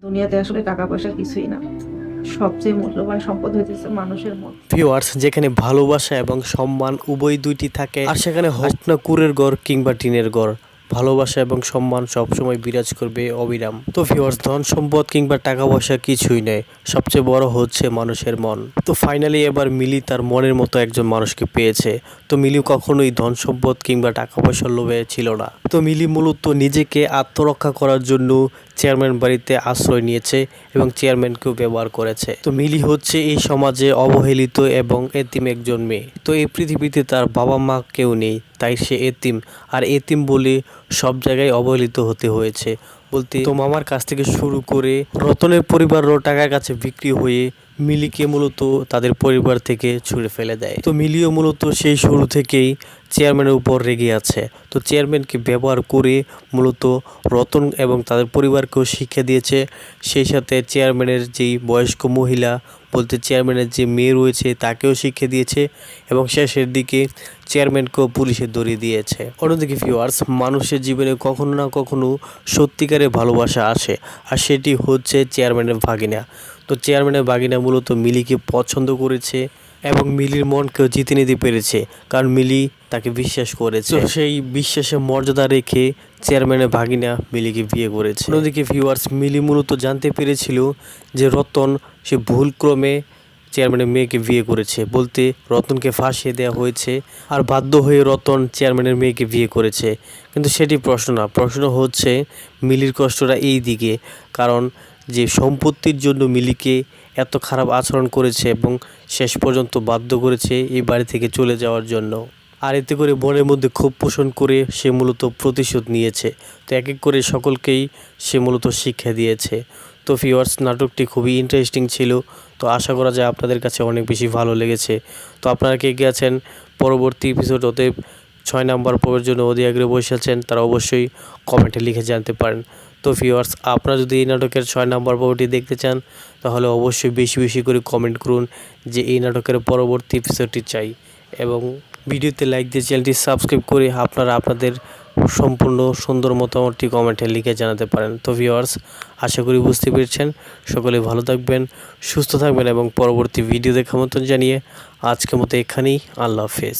দুনিয়াতে আসলে টাকা পয়সা কিছুই না, সবচেয়ে মূল্যবান সম্পদ হইতেছে মানুষের মন। ভিউয়ার্স, যেখানে ভালোবাসা এবং সম্মান উভয় দুইটি থাকে, আর সেখানে হোক না কুঁড়ের ঘর কিংবা টিনের ঘর, ভালোবাসা এবং সম্মান সবসময় বিরাজ করবে অবিরাম। তো ভিউয়ার্স, ধন সম্পদ কিংবা টাকা পয়সা কিছুই নয়, সবচেয়ে বড় হচ্ছে মানুষের মন। তো ফাইনালি এবার মিলি তার মনের মতো একজন মানুষকে পেয়েছে। তো মিলি কখনোই ধন সম্পদ কিংবা টাকা পয়সার লোভে ছিল না। তো মিলি মূলত নিজেকে আত্মরক্ষা করার জন্য চেয়ারম্যান বাড়িতে আশ্রয় নিয়েছে এবং চেয়ারম্যানকেও ব্যবহার করেছে। তো মিলি হচ্ছে এই সমাজে অবহেলিত এবং এতিম একজন মেয়ে। তো এই পৃথিবীতে তার বাবা মা কেউ নেই, তাই সে এতিম। আর এতিম বলে সব জায়গায় অবহেলিত হতে হয়েছে বলতে, তো মামার কাছ থেকে শুরু করে রতনের পরিবারও টাকার কাছে বিক্রি হয়ে মিলিকে মূলত তাদের পরিবার থেকে ছুঁড়ে ফেলে দেয়। তো মিলিও মূলত সেই শুরু থেকেই চেয়ারম্যানের উপর রেগে আছে। তো চেয়ারম্যানকে ব্যবহার করে মূলত রতন এবং তাদের পরিবারকেও শিক্ষা দিয়েছে। সেই সাথে চেয়ারম্যানের যেই বয়স্ক মহিলা বলতে চেয়ারম্যানের যে মেয়ে রয়েছে তাকেও শিক্ষা দিয়েছে এবং শেষের দিকে চেয়ারম্যানকেও পুলিশে ধরিয়ে দিয়েছে। অন্যদিকে ভিউয়ার্স, মানুষের জীবনে কখনো না কখনো সত্যিকারের ভালোবাসা আসে, আর সেটি হচ্ছে চেয়ারম্যানের ভাগিনা। তো চেয়ারম্যানের ভাগিনা মূলত মিলিকে পছন্দ করেছে এবং মিলির মনকেও জিতে নিতে পেরেছে, কারণ মিলি তাকে বিশ্বাস করেছে। তো সেই বিশ্বাসের মর্যাদা রেখে চেয়ারম্যানের ভাগিনা মিলিকে বিয়ে করেছে। অন্যদিকে ভিউয়ার্স, মিলি মূলত জানতে পেরেছিল যে রতন সে ভুলক্রমে চেয়ারম্যানের মেয়েকে বিয়ে করেছে, বলতে রতনকে ফাঁসিয়ে দেওয়া হয়েছে আর বাধ্য হয়ে রতন চেয়ারম্যানের মেয়েকে বিয়ে করেছে। কিন্তু সেটি প্রশ্ন না, প্রশ্ন হচ্ছে মিলির কষ্টটা এই দিকে, কারণ যে সম্পত্তির জন্য মিলিকে এত খারাপ আচরণ করেছে এবং শেষ পর্যন্ত বাধ্য করেছে এই বাড়ি থেকে চলে যাওয়ার জন্য। আর এতে করে মনের মধ্যে ক্ষোভ পোষণ করে সে মূলত প্রতিশোধ নিয়েছে। তো এক এক করে সকলকেই সে মূলত শিক্ষা দিয়েছে। তো ভিউয়ার্স, নাটকটি খুবই ইন্টারেস্টিং ছিল। তো আশা করা যায় আপনাদের কাছে অনেক বেশি ভালো লেগেছে। তো আপনারা কে কে আছেন পরবর্তী এপিসোড হতে 6 নম্বর পর্বের জন্য অধীর আগ্রহে বসে আছেন, তারা অবশ্যই কমেন্টে লিখে জানতে পারেন। তো ভিউয়ার্স, আপনারা যদি এই নাটকের 6 নম্বর পর্বটি দেখতে চান তাহলে অবশ্যই বেশি বেশি করে কমেন্ট করুন যে এই নাটকের পরবর্তী এপিসোডটি চাই, এবং ভিডিওতে লাইক দিয়ে চ্যানেলটি সাবস্ক্রাইব করে আপনারা আপনাদের সম্পূর্ণ সুন্দর মতামতটি কমেন্টে লিখে জানাতে পারেন। তো ভিউয়ার্স, আশা করি বুঝতে পেরেছেন। সকলে ভালো থাকবেন, সুস্থ থাকবেন এবং পরবর্তী ভিডিও দেখার মতন জানিয়ে আজকের মতো এখানেই আল্লাহ হাফেজ।